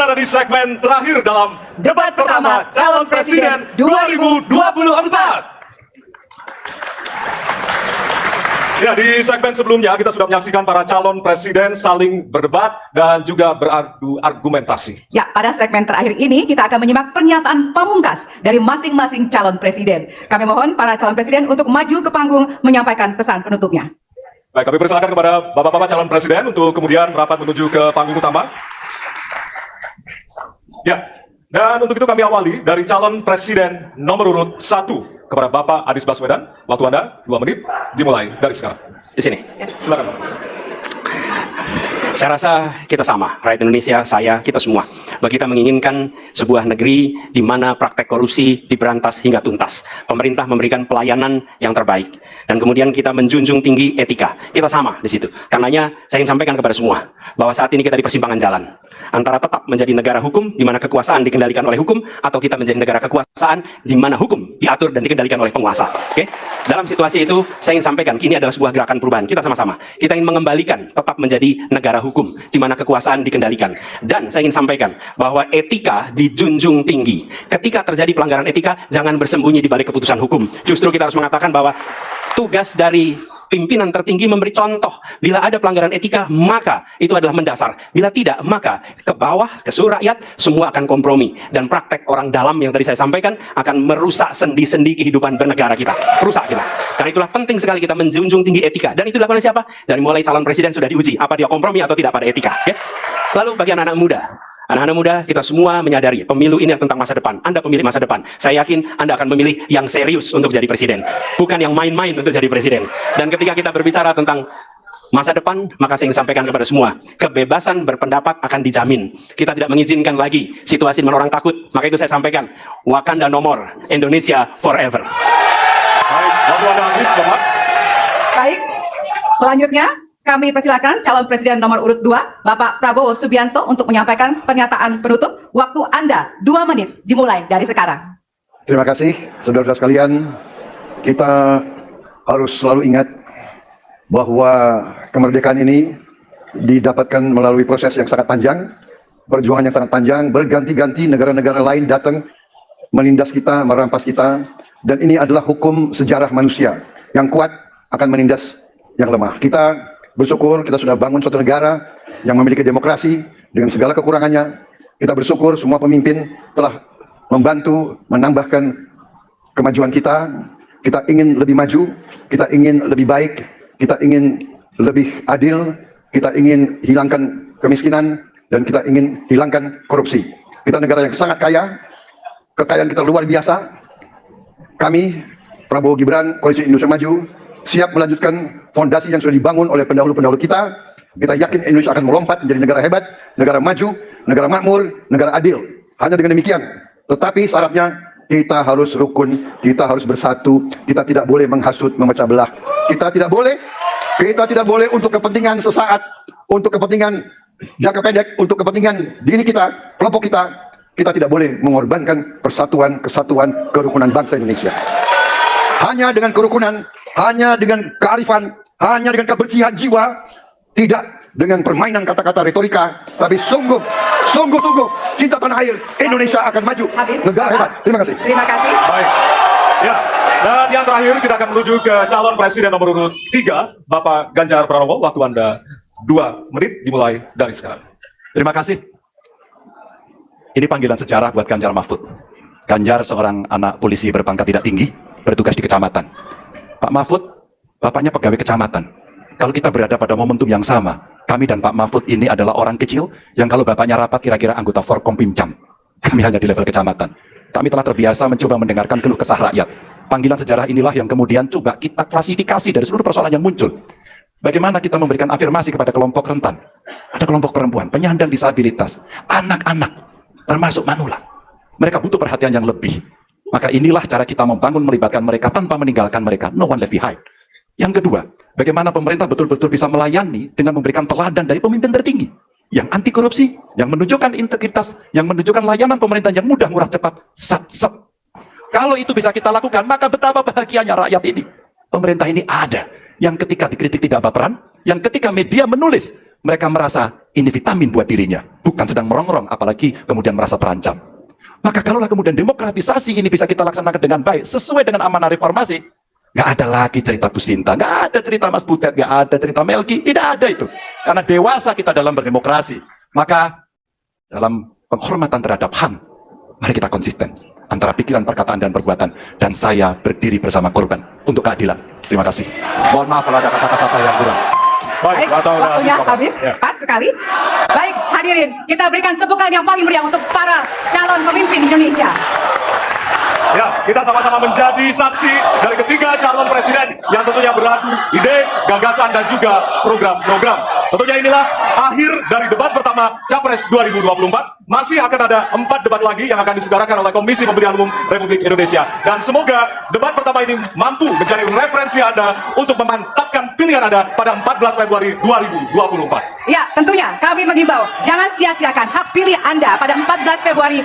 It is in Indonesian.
kita ada di segmen terakhir dalam debat pertama calon presiden 2024. Ya, di segmen sebelumnya kita sudah menyaksikan para calon presiden saling berdebat dan juga beradu argumentasi. Ya, pada segmen terakhir ini kita akan menyimak pernyataan pamungkas dari masing-masing calon presiden. Kami mohon para calon presiden untuk maju ke panggung menyampaikan pesan penutupnya. Baik, kami persilakan kepada bapak-bapak calon presiden untuk kemudian merapat menuju ke panggung utama. Ya, dan untuk itu kami awali dari calon presiden nomor urut 1 kepada Bapak Anies Baswedan. Waktu Anda 2 menit, dimulai dari sekarang. Di sini. Silakan, Pak. Saya rasa kita sama, rakyat Indonesia, saya, kita semua. Bagi kita menginginkan sebuah negeri di mana praktek korupsi diberantas hingga tuntas. Pemerintah memberikan pelayanan yang terbaik. Dan kemudian kita menjunjung tinggi etika. Kita sama di situ. Karenanya saya ingin sampaikan kepada semua bahwa saat ini kita di persimpangan jalan. Antara tetap menjadi negara hukum di mana kekuasaan dikendalikan oleh hukum, atau kita menjadi negara kekuasaan di mana hukum diatur dan dikendalikan oleh penguasa. Oke? Dalam situasi itu saya ingin sampaikan ini adalah sebuah gerakan perubahan. Kita sama-sama. Kita ingin mengembalikan tetap menjadi negara hukum di mana kekuasaan dikendalikan. Dan saya ingin sampaikan bahwa etika dijunjung tinggi. Ketika terjadi pelanggaran etika, jangan bersembunyi di balik keputusan hukum. Justru kita harus mengatakan bahwa tugas dari pimpinan tertinggi memberi contoh. Bila ada pelanggaran etika, maka itu adalah mendasar. Bila tidak, maka ke bawah, ke seluruh rakyat, semua akan kompromi. Dan praktek orang dalam yang tadi saya sampaikan akan merusak sendi-sendi kehidupan bernegara kita. Rusak kita. Karena itulah penting sekali kita menjunjung tinggi etika. Dan itu dilakukan oleh siapa? Dari mulai calon presiden sudah diuji. Apa dia kompromi atau tidak pada etika. Ya? Lalu bagi anak-anak muda. Anak-anak muda, kita semua menyadari pemilu ini tentang masa depan. Anda pemilih masa depan. Saya yakin Anda akan memilih yang serius untuk jadi presiden. Bukan yang main-main untuk jadi presiden. Dan ketika kita berbicara tentang masa depan, maka saya ingin sampaikan kepada semua, kebebasan berpendapat akan dijamin. Kita tidak mengizinkan lagi situasi di mana orang takut. Maka itu saya sampaikan, Wakanda no more, Indonesia forever. Baik, waktu Anda habis, Bapak. Baik, selanjutnya kami persilakan calon presiden nomor urut 2, Bapak Prabowo Subianto untuk menyampaikan pernyataan penutup. Waktu Anda 2 menit, dimulai dari sekarang. Terima kasih, saudara-saudara sekalian. Kita harus selalu ingat bahwa kemerdekaan ini didapatkan melalui proses yang sangat panjang, perjuangan yang sangat panjang, berganti-ganti negara-negara lain datang menindas kita, merampas kita, dan ini adalah hukum sejarah manusia. Yang kuat akan menindas yang lemah. Kita bersyukur kita sudah bangun suatu negara yang memiliki demokrasi dengan segala kekurangannya. Kita bersyukur semua pemimpin telah membantu menambahkan kemajuan kita. Kita ingin lebih maju, kita ingin lebih baik, kita ingin lebih adil, kita ingin hilangkan kemiskinan, dan kita ingin hilangkan korupsi. Kita negara yang sangat kaya, kekayaan kita luar biasa. Kami, Prabowo Gibran, Koalisi Indonesia Maju, siap melanjutkan fondasi yang sudah dibangun oleh pendahulu-pendahulu kita. Kita yakin Indonesia akan melompat menjadi negara hebat, negara maju, negara makmur, negara adil. Hanya dengan demikian. Tetapi syaratnya kita harus rukun, kita harus bersatu, kita tidak boleh menghasut, memecah belah. Kita tidak boleh untuk kepentingan sesaat, untuk kepentingan jangka pendek, untuk kepentingan diri kita, kelompok kita tidak boleh mengorbankan persatuan, kesatuan, kerukunan bangsa Indonesia. Hanya dengan kerukunan, hanya dengan kearifan, hanya dengan kebersihan jiwa, tidak dengan permainan kata-kata retorika, tapi sungguh cinta tanah air, Indonesia akan maju. Negara hebat. Terima kasih. Terima kasih. Baik. Ya, dan yang terakhir kita akan menuju ke calon presiden nomor urut 3, Bapak Ganjar Pranowo. Waktu Anda 2 menit, dimulai dari sekarang. Terima kasih. Ini panggilan sejarah buat Ganjar Mahfud. Ganjar seorang anak polisi berpangkat tidak tinggi, bertugas di kecamatan. Pak Mahfud, bapaknya pegawai kecamatan. Kalau kita berada pada momentum yang sama, kami dan Pak Mahfud ini adalah orang kecil yang kalau bapaknya rapat kira-kira anggota Forkompimcam. Kami hanya di level kecamatan. Kami telah terbiasa mencoba mendengarkan keluh kesah rakyat. Panggilan sejarah inilah yang kemudian coba kita klasifikasi dari seluruh persoalan yang muncul. Bagaimana kita memberikan afirmasi kepada kelompok rentan. Ada kelompok perempuan, penyandang disabilitas, anak-anak, termasuk manula. Mereka butuh perhatian yang lebih. Maka inilah cara kita membangun melibatkan mereka tanpa meninggalkan mereka. No one left behind. Yang kedua, bagaimana pemerintah betul-betul bisa melayani dengan memberikan teladan dari pemimpin tertinggi. Yang anti korupsi, yang menunjukkan integritas, yang menunjukkan layanan pemerintah yang mudah, murah, cepat. Sat. Kalau itu bisa kita lakukan, maka betapa bahagianya rakyat ini. Pemerintah ini ada. Yang ketika dikritik tidak baperan, yang ketika media menulis, mereka merasa ini vitamin buat dirinya. bukan sedang merongrong, apalagi kemudian merasa terancam. Maka kalaulah kemudian demokratisasi ini bisa kita laksanakan dengan baik, sesuai dengan amanah reformasi, nggak ada lagi cerita Bu Sinta, nggak ada cerita Mas Butet, nggak ada cerita Melki, tidak ada itu. Karena dewasa kita dalam berdemokrasi. Maka dalam penghormatan terhadap HAM, mari kita konsisten antara pikiran, perkataan, dan perbuatan. Dan saya berdiri bersama korban untuk keadilan. Terima kasih. Mohon maaf kalau ada kata-kata saya yang kurang. Baik, waktunya habis, Ya. pas sekali. Baik, hadirin, kita berikan tepukan yang paling meriah untuk para calon pemimpin Indonesia. Ya, kita sama-sama menjadi saksi dari ketiga calon presiden yang tentunya beradu ide, gagasan, dan juga program-program. Tentunya inilah akhir dari debat pertama Capres 2024. Masih akan ada 4 debat lagi yang akan diselenggarakan oleh Komisi Pemilihan Umum Republik Indonesia. Dan semoga debat pertama ini mampu menjadi referensi Anda untuk memantapkan pilihan Anda pada 14 Februari 2024. Ya, tentunya kami mengimbau, jangan sia-siakan hak pilih Anda pada 14 Februari